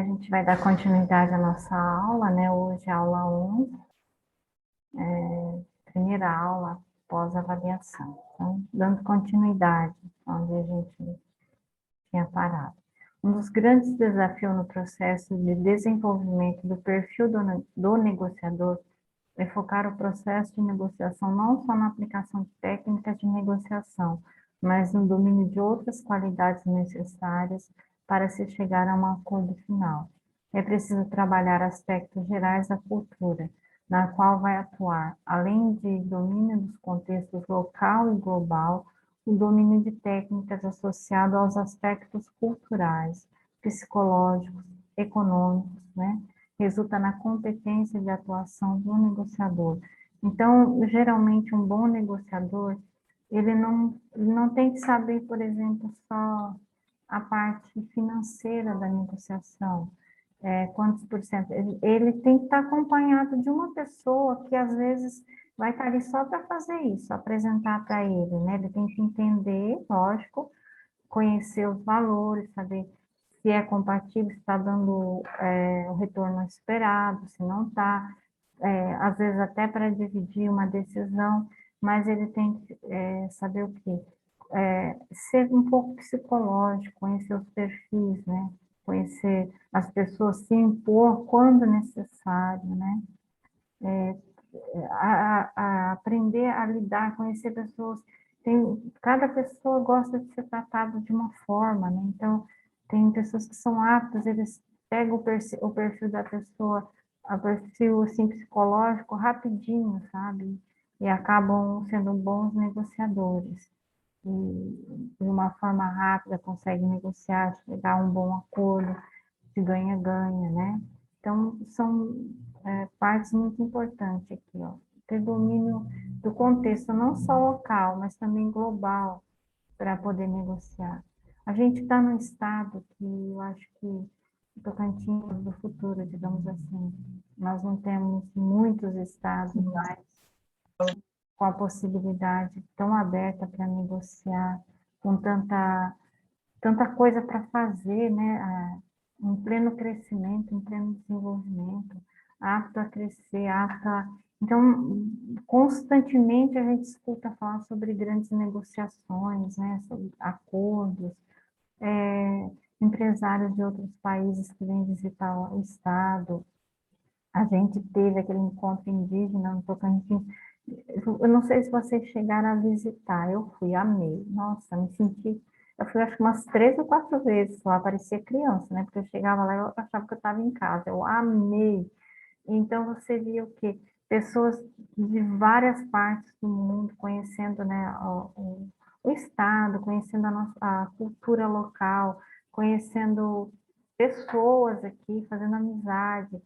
A gente vai dar continuidade à nossa aula, né? Hoje, a aula 11, primeira aula pós-avaliação. Então, dando continuidade onde a gente tinha parado. Um dos grandes desafios no processo de desenvolvimento do perfil do negociador é focar o processo de negociação não só na aplicação de técnicas de negociação, mas no domínio de outras qualidades necessárias para se chegar a um acordo final. É preciso trabalhar aspectos gerais da cultura, na qual vai atuar, além de domínio dos contextos local e global, o domínio de técnicas associado aos aspectos culturais, psicológicos, econômicos, né? Resulta na competência de atuação do negociador. Então, geralmente, um bom negociador, ele não tem que saber, por exemplo, só a parte financeira da negociação, quantos por cento. Ele tem que estar acompanhado de uma pessoa que, às vezes, vai estar ali só para fazer isso, apresentar para ele, né? Ele tem que entender, lógico, conhecer os valores, saber se é compatível, se está dando o retorno esperado, se não está, às vezes até para dividir uma decisão, mas ele tem que saber o quê? Ser um pouco psicológico, conhecer os perfis, né? Conhecer as pessoas, se impor quando necessário, né? Aprender a lidar, conhecer pessoas. Cada pessoa gosta de ser tratada de uma forma, né? Então, tem pessoas que são aptas, eles pegam o perfil da pessoa, o perfil assim, psicológico rapidinho, sabe? E acabam sendo bons negociadores. E de uma forma rápida conseguem negociar, chegar a um bom acordo, de ganha-ganha, né? Então, são partes muito importantes aqui, ó. Ter domínio do contexto, não só local, mas também global, para poder negociar. A gente está num estado que eu acho que o Tocantins do futuro, digamos assim. Nós não temos muitos estados mais com a possibilidade tão aberta para negociar, com tanta coisa para fazer, né? Em pleno crescimento, em pleno desenvolvimento, apto a crescer, apto a... Então, constantemente a gente escuta falar sobre grandes negociações, né? Sobre acordos, empresários de outros países que vêm visitar o estado. A gente teve aquele encontro indígena no Tocantins. Eu não sei se vocês chegaram a visitar, eu fui, amei. Nossa, me senti. Eu fui acho que umas 3 ou 4 vezes lá, parecia criança, né? Porque eu chegava lá e eu achava que eu estava em casa. Eu amei. Então você via o quê? Pessoas de várias partes do mundo conhecendo, né, o estado, conhecendo a cultura local, conhecendo pessoas aqui, fazendo amizade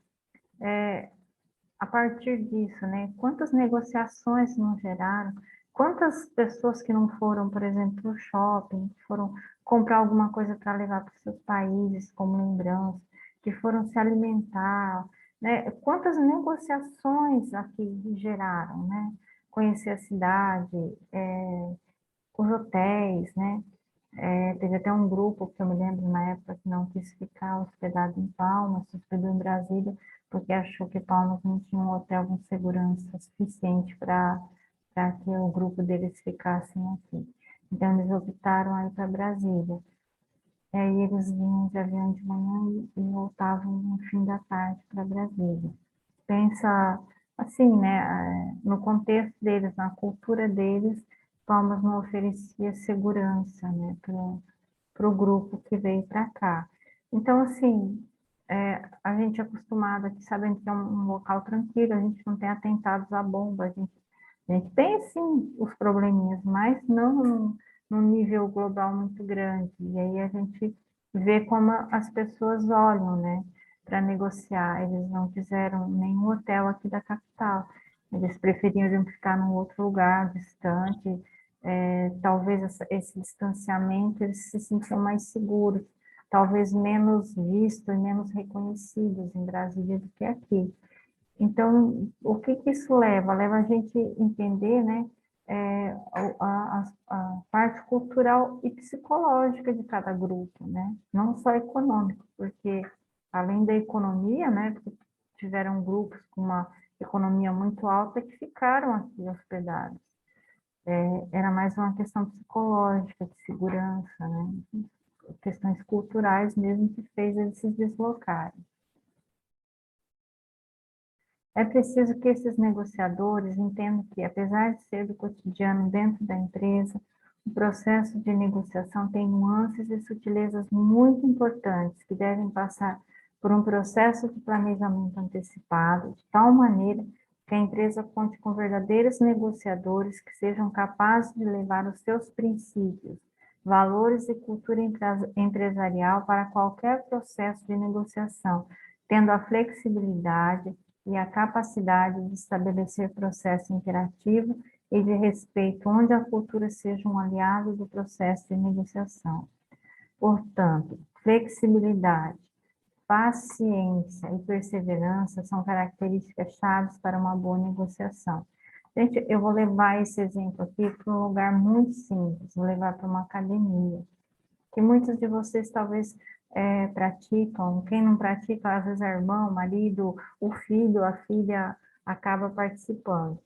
a partir disso, né? Quantas negociações não geraram? Quantas pessoas que não foram, por exemplo, para o shopping, que foram comprar alguma coisa para levar para os seus países como lembrança, que foram se alimentar, né? Quantas negociações aqui geraram, né? Conhecer a cidade, os hotéis, né? Teve até um grupo que eu me lembro na época que não quis ficar hospedado em Palmas, se hospedou em Brasília, porque achou que Palmas não tinha um hotel com segurança suficiente para que o grupo deles ficassem aqui. Então, eles optaram aí para Brasília. E aí eles vinham de avião de manhã e voltavam no fim da tarde para Brasília. Pensa assim, né, no contexto deles, na cultura deles, Palmas não oferecia segurança, né, para o grupo que veio para cá. Então, assim, a gente é acostumado aqui, sabendo que é um local tranquilo, a gente não tem atentados à bomba, a gente tem, sim, os probleminhas, mas não num nível global muito grande. E aí a gente vê como as pessoas olham, né, para negociar. Eles não quiseram nenhum hotel aqui da capital, eles preferiram ficar num outro lugar distante, talvez esse distanciamento eles se sentiam mais seguros, talvez menos vistos e menos reconhecidos em Brasília do que aqui. Então, o que que isso leva? Leva a gente a entender, né, a parte cultural e psicológica de cada grupo, né? Não só econômico, porque além da economia, né, porque tiveram grupos com uma economia muito alta que ficaram aqui hospedados. Era mais uma questão psicológica, de segurança, né, questões culturais mesmo que fez eles se deslocarem. É preciso que esses negociadores entendam que, apesar de ser do cotidiano dentro da empresa, o processo de negociação tem nuances e sutilezas muito importantes que devem passar por um processo de planejamento antecipado, de tal maneira que a empresa conte com verdadeiros negociadores que sejam capazes de levar os seus princípios, valores e cultura empresarial para qualquer processo de negociação, tendo a flexibilidade e a capacidade de estabelecer processo interativo e de respeito, onde a cultura seja um aliado do processo de negociação. Portanto, flexibilidade, paciência e perseverança são características chaves para uma boa negociação. Gente, eu vou levar esse exemplo aqui para um lugar muito simples, vou levar para uma academia, que muitos de vocês talvez praticam, quem não pratica, às vezes é irmão, marido, o filho, a filha acaba participando.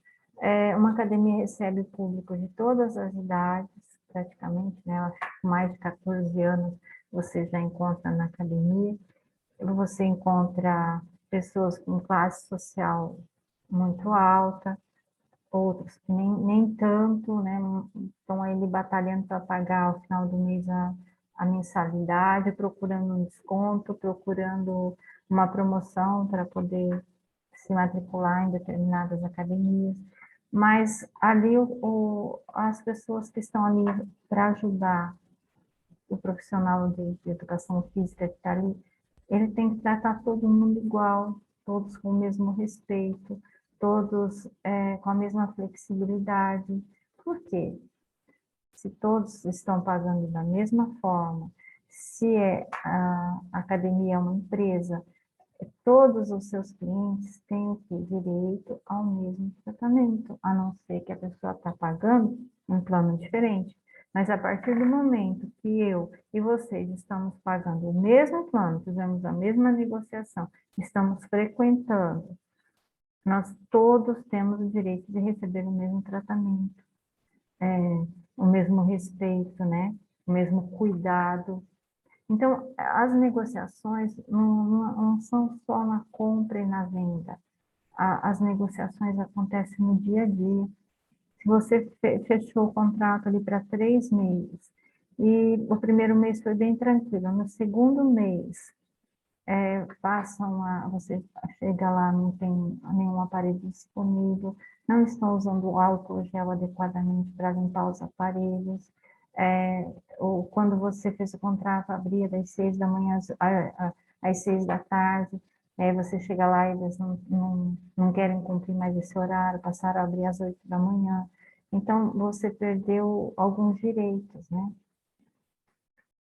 Uma academia recebe público de todas as idades, praticamente, né? Acho que com mais de 14 anos você já encontra na academia. Você encontra pessoas com classe social muito alta, outros que nem tanto, né? Estão aí batalhando para pagar ao final do mês a mensalidade, procurando um desconto, procurando uma promoção para poder se matricular em determinadas academias. Mas ali as pessoas que estão ali para ajudar o profissional de educação física que está ali, ele tem que tratar todo mundo igual, todos com o mesmo respeito, todos com a mesma flexibilidade. Por quê? Se todos estão pagando da mesma forma, se a academia é uma empresa, todos os seus clientes têm o que? Direito ao mesmo tratamento, a não ser que a pessoa está pagando um plano diferente. Mas a partir do momento que eu e vocês estamos pagando o mesmo plano, fizemos a mesma negociação, estamos frequentando, nós todos temos o direito de receber o mesmo tratamento, o mesmo respeito, né? O mesmo cuidado. Então, as negociações não são só na compra e na venda. As negociações acontecem no dia a dia. Se você fechou o contrato ali para 3 meses, e o primeiro mês foi bem tranquilo, no segundo mês, você chega lá, não tem nenhum aparelho disponível, não estão usando o álcool gel adequadamente para limpar os aparelhos, ou quando você fez o contrato, abria das 6 da manhã às 6 da tarde, você chega lá e eles não querem cumprir mais esse horário, passaram a abrir às 8 da manhã. Então, você perdeu alguns direitos, né?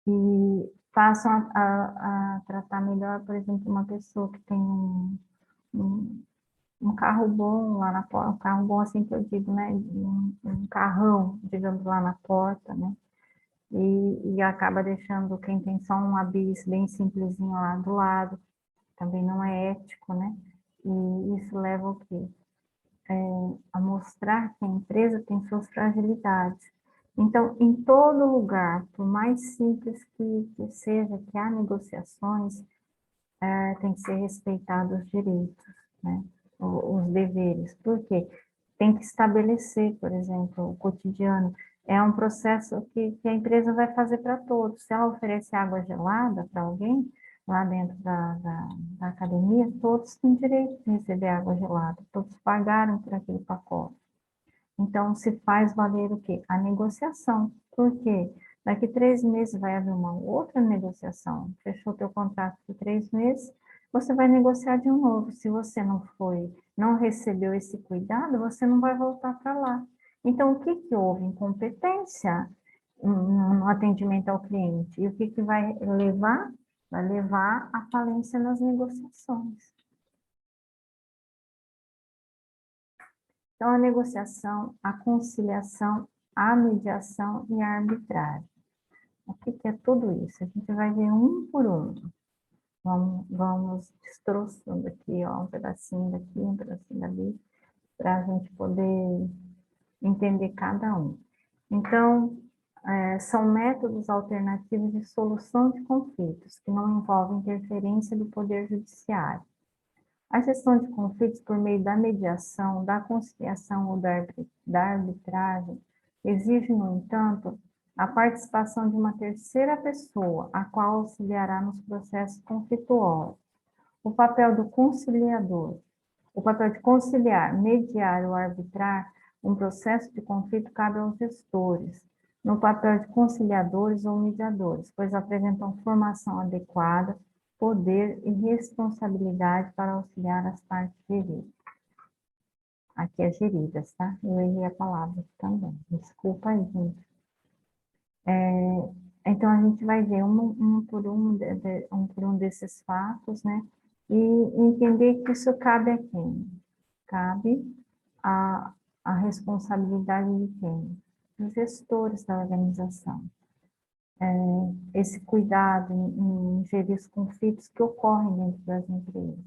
E passam a tratar melhor, por exemplo, uma pessoa que tem um, um carro bom lá na porta, um carro bom assim que eu digo, né? Um carrão, digamos, lá na porta, né? E acaba deixando quem tem só um bis bem simplesinho lá do lado, também não é ético, né? E isso leva o quê? A mostrar que a empresa tem suas fragilidades. Então, em todo lugar, por mais simples que seja, que há negociações, tem que ser respeitados os direitos, né? Os deveres. Por quê? Tem que estabelecer, por exemplo, o cotidiano. É um processo que a empresa vai fazer para todos. Se ela oferece água gelada para alguém, lá dentro da academia, todos têm direito de receber água gelada, todos pagaram por aquele pacote. Então, se faz valer o quê? A negociação. Por quê? Daqui 3 meses vai haver uma outra negociação. Fechou teu contrato por 3 meses, você vai negociar de novo. Se você não recebeu esse cuidado, você não vai voltar para lá. Então, o que que houve? Incompetência no atendimento ao cliente. E o que que vai levar? Vai levar à falência nas negociações. Então, a negociação, a conciliação, a mediação e a arbitragem. O que que é tudo isso? A gente vai ver um por um. Vamos destroçando aqui, ó, um pedacinho daqui, um pedacinho dali, para a gente poder entender cada um. Então, são métodos alternativos de solução de conflitos, que não envolvem interferência do Poder Judiciário. A gestão de conflitos por meio da mediação, da conciliação ou da arbitragem exige, no entanto, a participação de uma terceira pessoa, a qual auxiliará nos processos conflituosos. O papel do conciliador. O papel de conciliar, mediar ou arbitrar um processo de conflito cabe aos gestores, no papel de conciliadores ou mediadores, pois apresentam formação adequada, poder e responsabilidade para auxiliar as partes geridas. Aqui é geridas, tá? Eu errei a palavra também. Desculpa aí, gente. Então, a gente vai ver um por um desses fatos, né? E entender que isso cabe a quem? Cabe a responsabilidade de quem? Dos gestores da organização. Esse cuidado em gerir os conflitos que ocorrem dentro das empresas,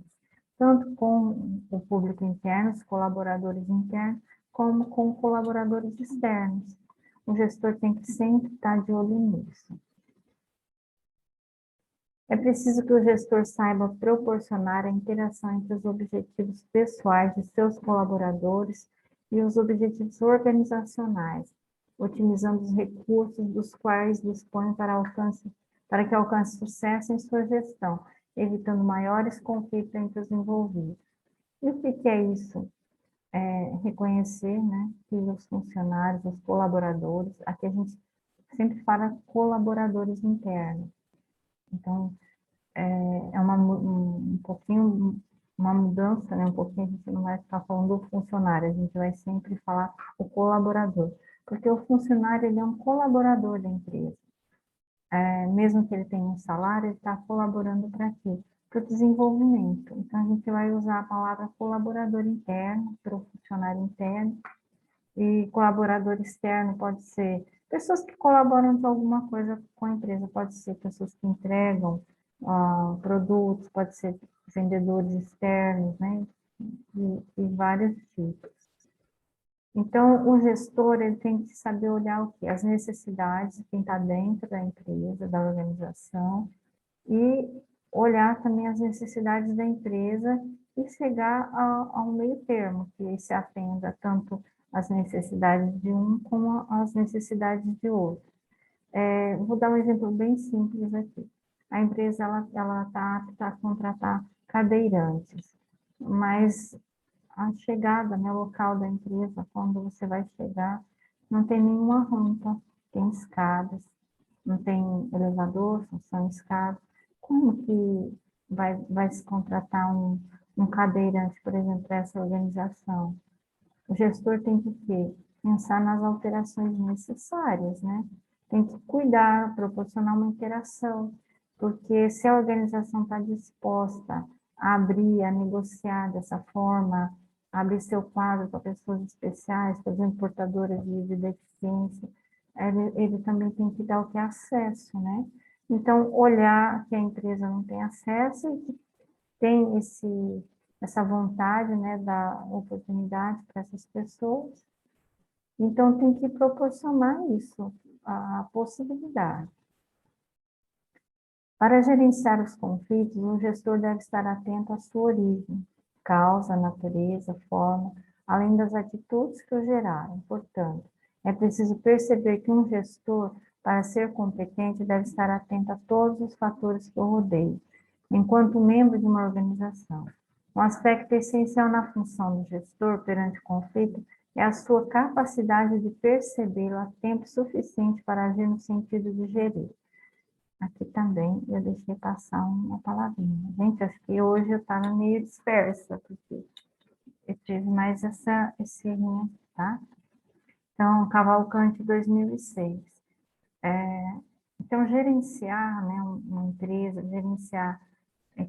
tanto com o público interno, os colaboradores internos, como com colaboradores externos. O gestor tem que sempre estar de olho nisso. É preciso que o gestor saiba proporcionar a interação entre os objetivos pessoais de seus colaboradores e os objetivos organizacionais, otimizando os recursos dos quais dispõe para que alcance sucesso em sua gestão, evitando maiores conflitos entre os envolvidos. E o que é isso? Reconhecer, né, que os funcionários, os colaboradores, aqui a gente sempre fala colaboradores internos. Então, é um pouquinho, uma mudança, né? Um pouquinho a gente não vai ficar falando do funcionário, a gente vai sempre falar o colaborador, porque o funcionário, ele é um colaborador da empresa. Mesmo que ele tenha um salário, ele está colaborando para quê? Para o desenvolvimento. Então, a gente vai usar a palavra colaborador interno, para o funcionário interno, e colaborador externo pode ser pessoas que colaboram de alguma coisa com a empresa, pode ser pessoas que entregam produtos, pode ser vendedores externos, né? E vários tipos. Então, o gestor, ele tem que saber olhar o quê? As necessidades de quem está dentro da empresa, da organização, e olhar também as necessidades da empresa e chegar a um meio termo, que se atenda tanto às necessidades de um como às necessidades de outro. Vou dar um exemplo bem simples aqui. A empresa ela está apta a contratar cadeirantes, mas a chegada, né, local da empresa, quando você vai chegar, não tem nenhuma rampa, tem escadas, não tem elevador, são escadas. Como que vai se contratar um cadeirante, por exemplo, para essa organização? O gestor tem que quê? Pensar nas alterações necessárias, né? Tem que cuidar, proporcionar uma interação, porque se a organização está disposta a abrir, a negociar dessa forma, abrir seu quadro para pessoas especiais, por exemplo, portadoras de deficiência, ele também tem que dar o que é acesso, né? Então, olhar que a empresa não tem acesso e que tem essa vontade, né, da oportunidade para essas pessoas. Então, tem que proporcionar isso, a possibilidade. Para gerenciar os conflitos, o gestor deve estar atento à sua origem, causa, natureza, forma, além das atitudes que o geraram. Portanto, é preciso perceber que um gestor, para ser competente, deve estar atento a todos os fatores que o rodeiam, enquanto membro de uma organização. Um aspecto essencial na função do gestor perante o conflito é a sua capacidade de percebê-lo a tempo suficiente para agir no sentido de gerir. Aqui também eu deixei passar uma palavrinha. Gente, acho que hoje eu estava meio dispersa, porque eu tive mais esse errinho, tá? Então, Cavalcante 2006. Então, gerenciar, né, uma empresa, gerenciar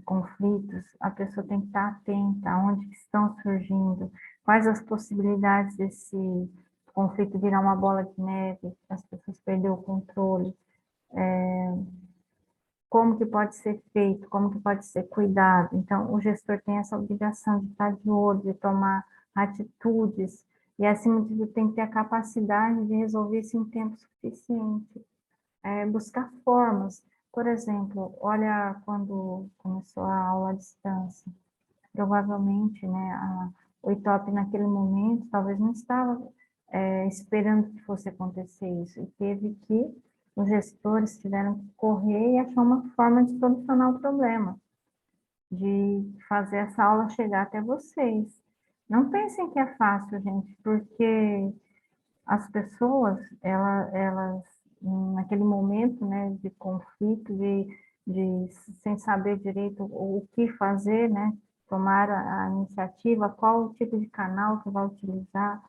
conflitos, a pessoa tem que estar atenta a onde que estão surgindo, quais as possibilidades desse conflito virar uma bola de neve, as pessoas perderem o controle, como que pode ser feito, como que pode ser cuidado. Então, o gestor tem essa obrigação de estar de olho, de tomar atitudes, e, acima de tudo, tem que ter a capacidade de resolver isso em tempo suficiente. Buscar formas. Por exemplo, olha quando começou a aula à distância, provavelmente, né, o ITOP naquele momento talvez não estava esperando que fosse acontecer isso, e teve que, os gestores tiveram que correr e achar uma forma de solucionar o problema, de fazer essa aula chegar até vocês. Não pensem que é fácil, gente, porque as pessoas, elas naquele momento, né, de conflito, de sem saber direito o que fazer, né, tomar a iniciativa, qual o tipo de canal que vai utilizar,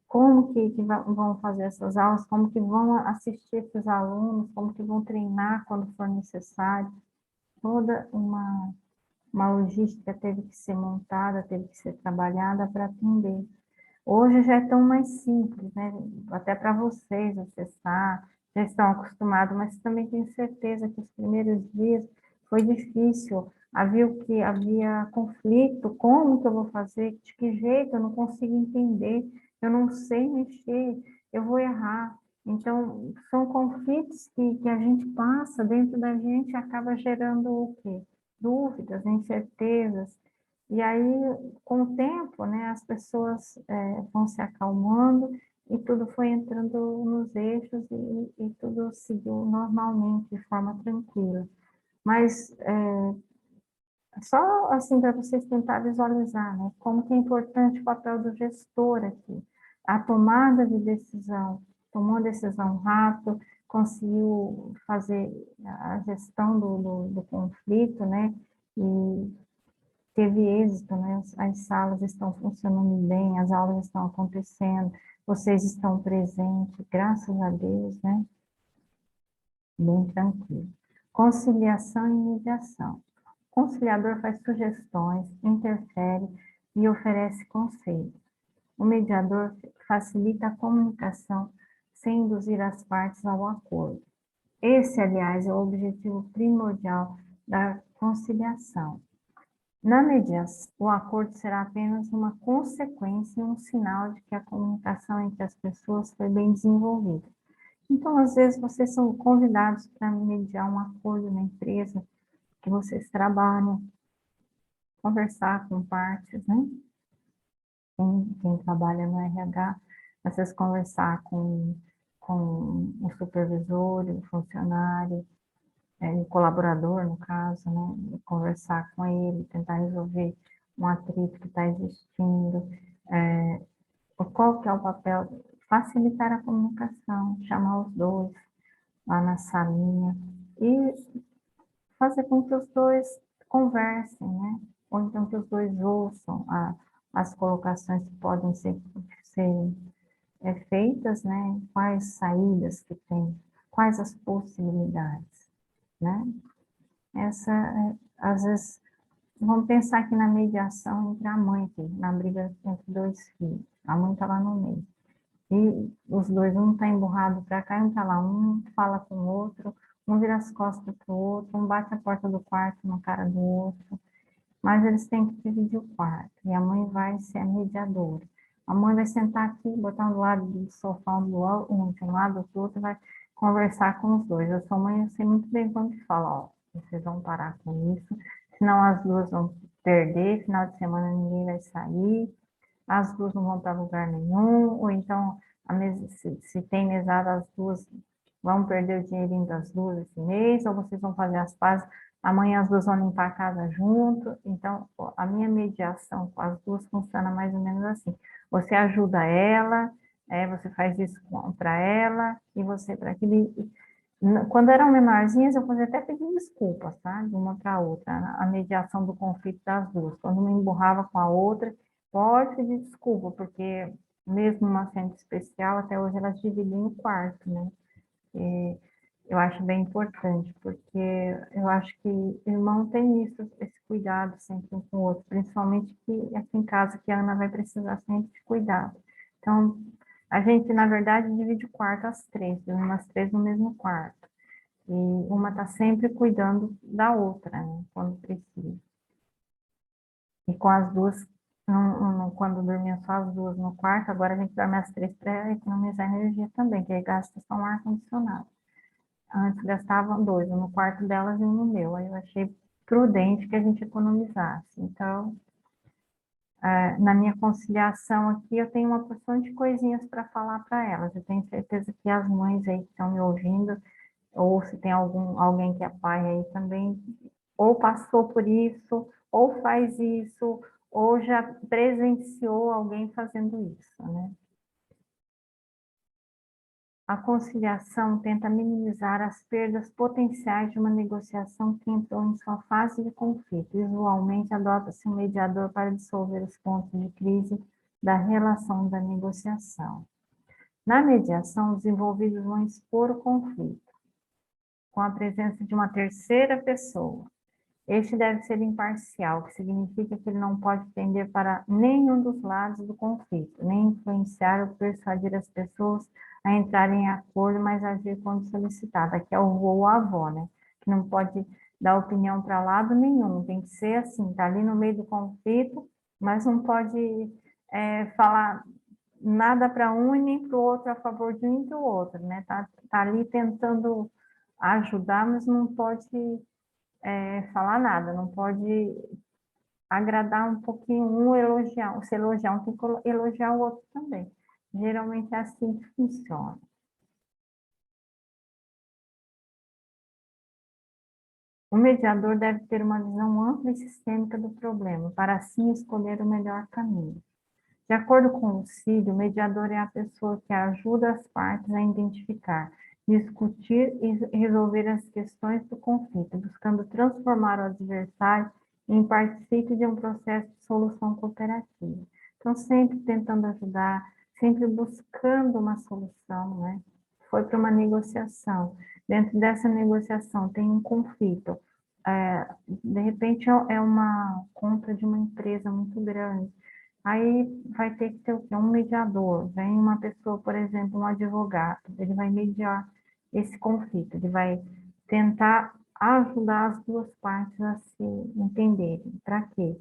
como que vão fazer essas aulas, como que vão assistir esses alunos, como que vão treinar quando for necessário. Toda uma logística teve que ser montada, teve que ser trabalhada para atender. Hoje já é tão mais simples, né? Até para vocês acessar, já estão acostumados, mas também tenho certeza que os primeiros dias foi difícil. Havia conflito, como que eu vou fazer, de que jeito, eu não consigo entender, eu não sei mexer, eu vou errar. Então, são conflitos que a gente passa dentro da gente e acaba gerando o quê? Dúvidas, incertezas. E aí, com o tempo, né, as pessoas vão se acalmando e tudo foi entrando nos eixos e tudo seguiu normalmente, de forma tranquila. Mas só assim para vocês tentar visualizar, né, como que é importante o papel do gestor aqui. A tomada de decisão, tomou a decisão rápido, conseguiu fazer a gestão do conflito, né, e teve êxito, né? As salas estão funcionando bem, as aulas estão acontecendo, vocês estão presentes, graças a Deus, né? Bem tranquilo. Conciliação e mediação. O conciliador faz sugestões, interfere e oferece conselhos. O mediador facilita a comunicação sem induzir as partes ao acordo. Esse, aliás, é o objetivo primordial da conciliação. Na mediação, o acordo será apenas uma consequência e um sinal de que a comunicação entre as pessoas foi bem desenvolvida. Então, às vezes, vocês são convidados para mediar um acordo na empresa que vocês trabalham, conversar com partes, né? Quem trabalha no RH, vocês conversar com o supervisor, o funcionário, o colaborador, no caso, né, conversar com ele, tentar resolver um atrito que está existindo, qual que é o papel? Facilitar a comunicação, chamar os dois lá na salinha e fazer com que os dois conversem, né, ou então que os dois ouçam as colocações que podem ser feitas, né, quais saídas que tem, quais as possibilidades, né? Às vezes, vamos pensar aqui na mediação entre a mãe, aqui, na briga entre dois filhos. A mãe está lá no meio. E os dois, um está emburrado para cá e um está lá. Um fala com o outro, um vira as costas para o outro, um bate a porta do quarto na cara do outro. Mas eles têm que dividir o quarto. E a mãe vai ser a mediadora. A mãe vai sentar aqui, botar do lado do sofá de um lado do outro, vai conversar com os dois. A sua mãe, eu sei muito bem quando fala, ó, vocês vão parar com isso, senão as duas vão perder, final de semana ninguém vai sair, as duas não vão para lugar nenhum, ou então, se tem mesada, as duas vão perder o dinheirinho das duas esse mês, ou vocês vão fazer as pazes, amanhã as duas vão limpar a casa junto. Então, a minha mediação com as duas funciona mais ou menos assim. Você ajuda ela, você faz isso para ela, e você para aquele. Quando eram menorzinhas, eu fazia até pedir desculpas, tá? De uma para outra, a mediação do conflito das duas. Quando uma emburrava com a outra, pode pedir desculpa, porque mesmo uma cena especial, até hoje elas dividem o quarto, né? E eu acho bem importante, porque eu acho que irmão tem isso, esse cuidado sempre um com o outro, principalmente que aqui em casa, que a Ana vai precisar sempre de cuidado. Então, a gente, na verdade, divide o quarto às três, dormimos as três no mesmo quarto. E uma está sempre cuidando da outra, né, quando precisa. E com as duas, quando dormiam só as duas no quarto, agora a gente dorme as três para economizar energia também, que aí gasta só um ar-condicionado. Antes gastavam dois, um no quarto delas e um no meu. Aí eu achei prudente que a gente economizasse. Então, na minha conciliação aqui, eu tenho uma porção de coisinhas para falar para elas. Eu tenho certeza que as mães aí que estão me ouvindo, ou se tem alguém que é pai aí também, ou passou por isso, ou faz isso, ou já presenciou alguém fazendo isso, né? A conciliação tenta minimizar as perdas potenciais de uma negociação que entrou em sua fase de conflito. Usualmente, adota-se um mediador para dissolver os pontos de crise da relação da negociação. Na mediação, os envolvidos vão expor o conflito, com a presença de uma terceira pessoa. Este deve ser imparcial, que significa que ele não pode tender para nenhum dos lados do conflito, nem influenciar ou persuadir as pessoas a entrarem em acordo, mas agir quando solicitado. Aqui é o vô ou a avó, né? Que não pode dar opinião para lado nenhum, tem que ser assim, tá ali no meio do conflito, mas não pode falar nada para um e nem para o outro a favor de um e do outro, né? Tá ali tentando ajudar, mas não pode falar nada, não pode agradar um pouquinho um, elogiar, se elogiar um, tem que elogiar o outro também. Geralmente é assim que funciona. O mediador deve ter uma visão ampla e sistêmica do problema, para assim escolher o melhor caminho. De acordo com o Lucídio, o mediador é a pessoa que ajuda as partes a identificar, discutir e resolver as questões do conflito, buscando transformar o adversário em participe de um processo de solução cooperativa. Então, sempre tentando ajudar, sempre buscando uma solução, né? Foi para uma negociação. Dentro dessa negociação tem um conflito. De repente, é uma compra de uma empresa muito grande. Aí vai ter que ter o quê? Um mediador. Vem uma pessoa, por exemplo, um advogado, ele vai mediar esse conflito, ele vai tentar ajudar as duas partes a se entenderem. Para quê?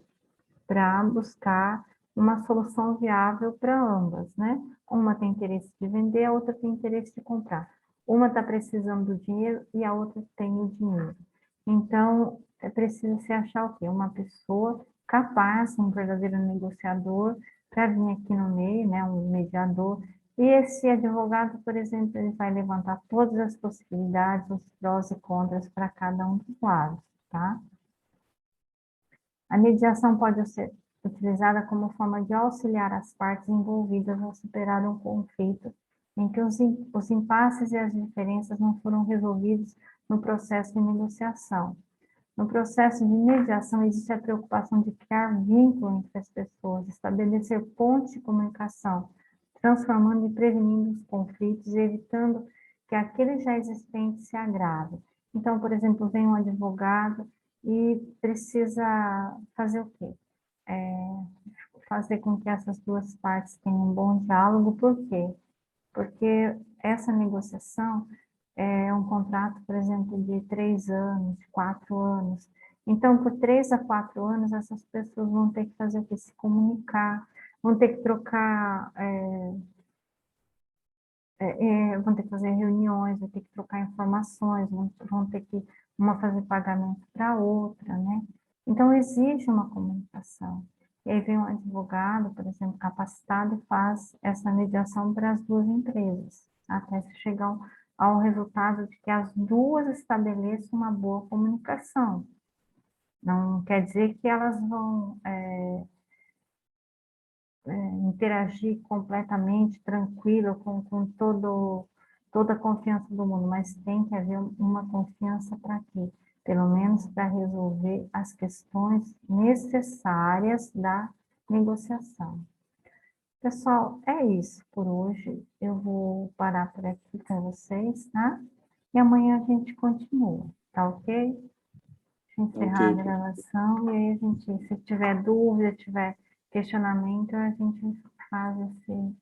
Para buscar uma solução viável para ambas, né? Uma tem interesse de vender, a outra tem interesse de comprar. Uma está precisando do dinheiro e a outra tem o dinheiro. Então, é preciso se achar o quê? Uma pessoa capaz, um verdadeiro negociador, para vir aqui no meio, né? Um mediador. E esse advogado, por exemplo, ele vai levantar todas as possibilidades, os prós e contras para cada um dos lados, tá? A mediação pode ser utilizada como forma de auxiliar as partes envolvidas a superar um conflito em que os impasses e as diferenças não foram resolvidos no processo de negociação. No processo de mediação, existe a preocupação de criar vínculo entre as pessoas, estabelecer pontes de comunicação, transformando e prevenindo os conflitos e evitando que aquele já existente se agrave. Então, por exemplo, vem um advogado e precisa fazer o quê? Fazer com que essas duas partes tenham um bom diálogo. Por quê? Porque essa negociação é um contrato, por exemplo, de 3 anos, de 4 anos. Então, por 3 a 4 anos, essas pessoas vão ter que fazer o quê? Se comunicar, vão ter que trocar, vão ter que fazer reuniões, vão ter que trocar informações, vão ter que uma fazer pagamento para a outra, né? Então, exige uma comunicação. E aí vem um advogado, por exemplo, capacitado e faz essa mediação para as duas empresas, até se chegar ao resultado de que as duas estabeleçam uma boa comunicação. Não quer dizer que elas vão interagir completamente tranquila, com toda a confiança do mundo, mas tem que haver uma confiança para quê? Pelo menos para resolver as questões necessárias da negociação. Pessoal, é isso por hoje. Eu vou parar por aqui com vocês, tá? E amanhã a gente continua, tá ok? Deixa eu Ok, encerrar a gravação e aí a gente, se tiver dúvida, tiver questionamento, a gente faz esse